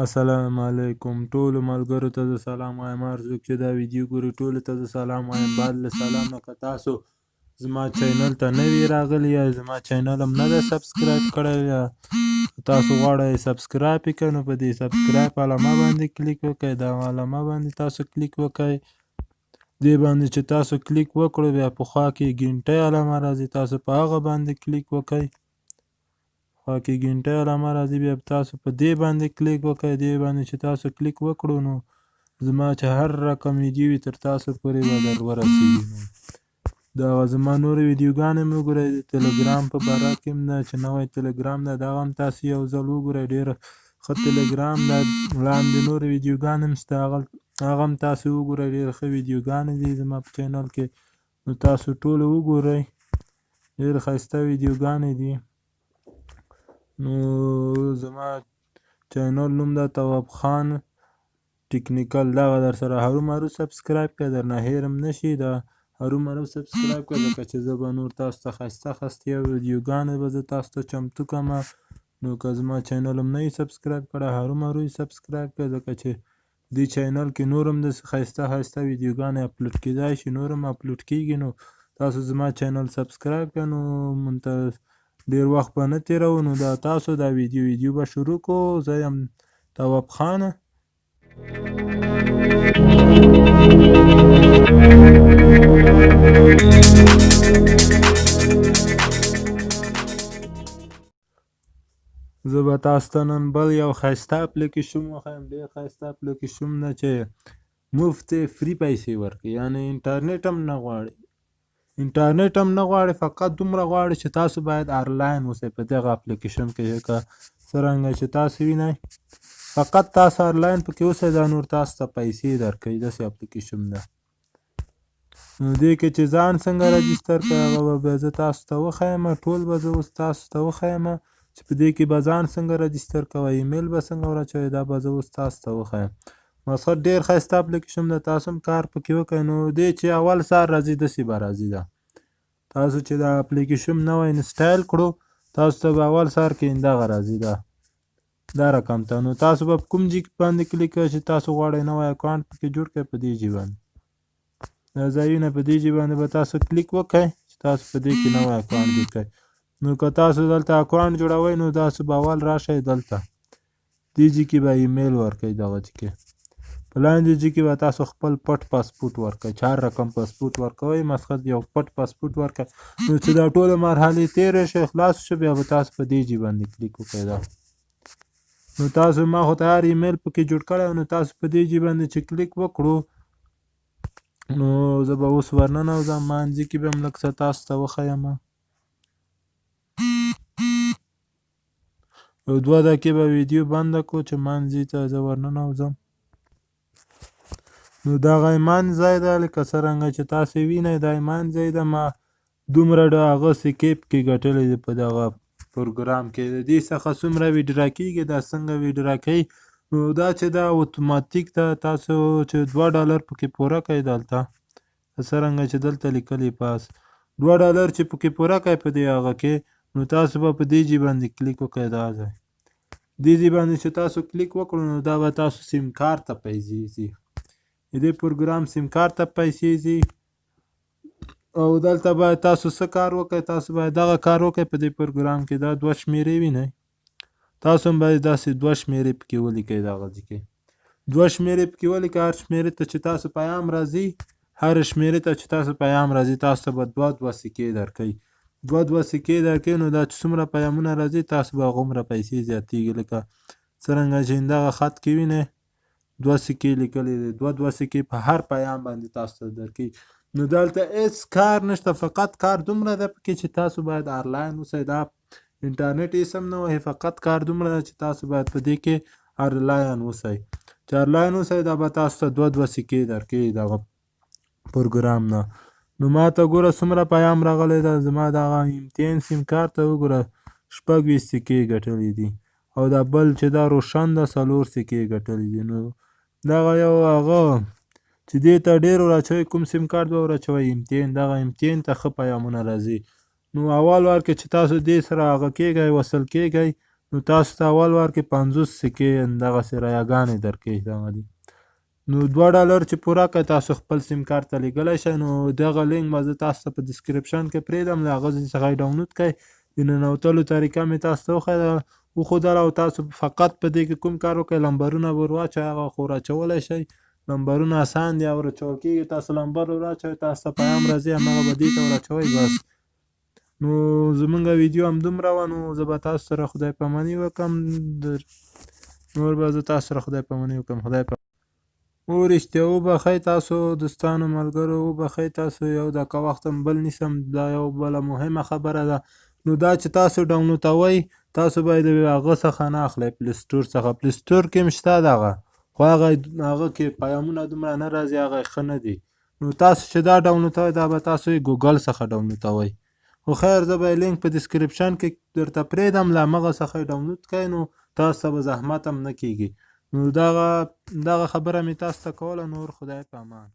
السلام علیکم ټولو ملګرو ته زه سلام وایم. هر څوک چې دا ویډیو ګوري ټولو ته زه سلام وایم. بعد له سلام نه که تاسو زما چینل ته نوي راغلي یا زما چینل هم نه دی سبسکرایب کړی یا تاسو غواړئ سبسکرایب یې کړئ، نو په دې سبسکرایب علامه باندې کلیک وکړئ. دغه علامه باندې تاسو کلیک وکړئ. دې باندې چې تاسو کلیک وکړو بیا په خوا کې ګنټۍ علامه راځي، تاسو په هغه باندې کلیک وکړئ. خوا کې ګنټۍ علامه راځي، بیا تاسو په دې باندې کلیک وکړئ. دې باندې چې تاسو کلیک وکړو نو زما چې هر رقم ویډیو وي تر تاسو پورې به در ورسېږي. دغه زما نورې ویډیوګانې هم وګورئ. د تلګرام په باره کې هم ده چې نوی تلګرام ده، دغه هم تاسو یو ځل وګورئ. ډېر ښه تلګرام ده. لاندې نورې ویډیوګانې هم شته، هغه هم تاسو وګورئ. ډېر ښه ویډیوګانې دي زما په چینل کې، نو تاسو ټولې وګورئ. ډېر ښایسته ویډیوګانې دي. نو زما چینل نوم ده تواب خان ټیکنیکل. دغه در سره هرومرو سبسکرایب کړئ، درنه هېر هم نه شي. دا هرومرو سبسکرایب کړئ، ځکه چې زه به نور تاسو ته ښایسته ښایسته ویډیوګانې به زه تاسو ته چمتو کړمه. نو که زما چینل هم نه وي سبسکرایب کړی، هرومرو یې سبسکرایب کړئ، ځکه چې دې چینل کې نور هم داسې ښایسته ښایسته ویډیوګانې اپلوډ کېدای شي، نور هم اپلوډ کېږي. نو تاسو زما چینل سبسکرایب کړئ. نو ډېر وخت به نه تېروو. نو دا تاسو دا ویډیو به شروع کړو. زه یم تواب خان. زه به تاسو ته نن بل یو ښایسته اپلیکیشن وښیم. ډېر ښایسته اپلیکیشن ده چې مفت فري پیسې ورکوي، یعنې انټرنېټ هم نه غواړي. انټرنېټ هم نه غواړي، فقط دومره غواړي چې تاسو باید آنلاین اوسئ په دغه اپلیکیشن کې. لکه څرنګه چې تاسو وینئ، فقط تاسو آنلاین پکې اوسئ، دا نور تاسو ته پیسې درکوي. داسې اپلیکیشن ده. نو دې کې چې ځان څنګه رجسټر کړئ هغه به بیا زه تاسو ته وښیم. ټول به زه اوس تاسو ته وښیم چې په دې کې به ځان څنګه رجسټر کوئ، ایمیل به څنګه ور اچوئ، دا به زه اوس تاسو ته وښیم. مقصد ډېر ښایسته اپلیکیشن ده، تاسو هم کار پکې وکړئ. نو دې چې اول سهار راځي داسې به راځي. ده تاسو چې دا اپلیکیشن نوی انسټایل کړو، تاسو ته به اول سهار کې دغه راځي، دا رقم ته. نو تاسو به په کوم ځای باندې کلیک کوئ چې تاسو غواړئ نوی اکاونټ پکې جوړ کړئ، په دې ځای باندې دا ځایونه په دې ځای باندې به تاسو کلیک وکړئ چې تاسو په دې کې نوی اکاونټ جوړ کړئ. نو که تاسو دلته اکاونټ جوړوئ نو تاسو به اول راشئ دلته دې ځای کې به ایمیل ورکوئ. دغه ځای کې په لاندې ځای کې به تاسو خپل پټ پاسپورټ ورکوئ. 4 رقم پاسپورټ ورکوئ، مسخد یو پټ پاسپورټ ورکوئ. نو چې دا ټوله مرحلې تېرې شي خلاص شو، بیا به تاسو په دې ځای باندې کلیک وکړئ. نو تاسو ما خو ته هر ایمیل پکې جوړ کړی، نو تاسو په دې ځای باندې چې کلیک وکړو نو زه به اوس ورننوځم. مانځي کې به هم لږ څه تاسو ته وښیم. یو 2 دقیقې به ویډیو بنده کړو چې مانځي ته زه ورننوځم. نو دغه ایمان ځای ده، لکه څرنګه چې تاسو وینئ دا ایمان ځای ده. ما دومره هغه سکې پکې ګټلې دي په دغه پروګرام کې. د دې څخه څومره ویډرا کېږي، دا څنګه ویډرا کوي، نو دا چې دا اتوماتیک ده. تاسو چې $2 پکې پوره کړئ دلته، څرنګه چې دلته لیکلي پاس $2 چې پکې پوره کړئ په دې هغه کې، نو تاسو به په دې ځای باندې کلیک وکړئ. دا ځای دې ځای باندې چې تاسو کلیک وکړو نو دا به تاسو سیم کارت ته پیسې ځي. دې پروګرام سیم کارت ته پیسې ځي. او دلته باید تاسو څه کار وکړئ، تاسو باید دغه کار وکړئ په دې پروګرام کې. دا 2 شمېرې وینئ، تاسو هم باید داسې 2 شمېرې پکې ولیکئ. دغه ځای کې 2 شمېرې پکې ولیکئ. هر شمېرې ته چې تاسو پیام راځي، هر شمېرې ته چې تاسو پیام راځي، تاسو ته به 2 سکې درکوي. 2 سکې درکوي. نو دا چې څومره پیامونه راځي تاسو به هغومره پیسې زیاتېږي. لکه څرنګه چې دغه خط کې وینئ 2 سکې لیکلي دي. 2 سکې په هر پیام باندې تاسو ته درکوي. نو دلته هېڅ کار نشته، فقط کار دومره ده پکې چې تاسو باید آنلاین اوسئ. دا انټرنېټ هېڅ هم نه وهي، فقط کار دومره ده چې تاسو باید په دې کې آنلاین اوسئ. چې آنلاین اوسئ دا به تاسو ته 2 سکې درکوي دغه پروګرام نه. نو ما ته ګوره څومره پیام راغلی ده. زما دغه MTN سیم کارت ته وګوره 26 سکې ګټلې دي. او دا بل چې دا روشن ده 4 سکې ګټلې دي. نو دغه یو هغه چې دې ته ډېر ور اچوئ، کوم سیم کارت به ور اچوئ؟ MTN. دغه MTN ته ښه پیامونه راځي. نو اول وار کې چې تاسو دې سره هغه کېږئ، وصل کېږئ، نو تاسو ته اول وار کې 50 سکې دغسې رایاګانې درکوي دغه دي. نو $2 چې پوره کړئ تاسو خپل سیم کارت ته لیږلی شئ. نو دغه لینک به زه تاسو ته په ډسکرپشن کې پرېږدم، له هغه ځای څخه یې ډاونلوډ کړئ. د ننوتلو طریقه مې تاسو ته وښودله او تاسو فقط په دې کې کوم کار وکړئ، لمبرونه به ور واچوئ، هغه خو ور اچولی شئ. لمبرونه اسان دي او ور اچول کېږي. تاسو لمبر ور واچوئ، تاسو ته پیام راځي، هماغه به دې ته ور اچوئ بس. نو زمونږ ویډیو همدومره وه. نو زه به تاسو سره خدای پاماني وکړم، نور به زه تاسو سره خدای پاماني وکړم. خدای پامان. رښتیا وبښئ تاسو دوستانو ملګرو، وبښئ تاسو یو دقیقه وخت هم بل نیسم، دا یو بله مهمه خبره ده. نو دا چې تاسو ډاونلوډوئ تاسو باید د هغه څخه نه اخلئ، پلی سټور څخه. پلی سټور کې هم شته دغه، خو هغه کې پیامونه دومره نه راځي، هغه ښه نه دي. نو تاسو چې دا ډاونلوډوئ دا به تاسو یې ګوګل څخه ډاونلوډوئ. خو خیر زه به یې لینک په ډسکرپشن کې درته پرېږدم، له همغه څخه یې ډاونلوډ کړئ. نو تاسو ته به زحمت هم نه کېږي. نو دغه خبره مې تاسو ته کوله. نور خدای په امان.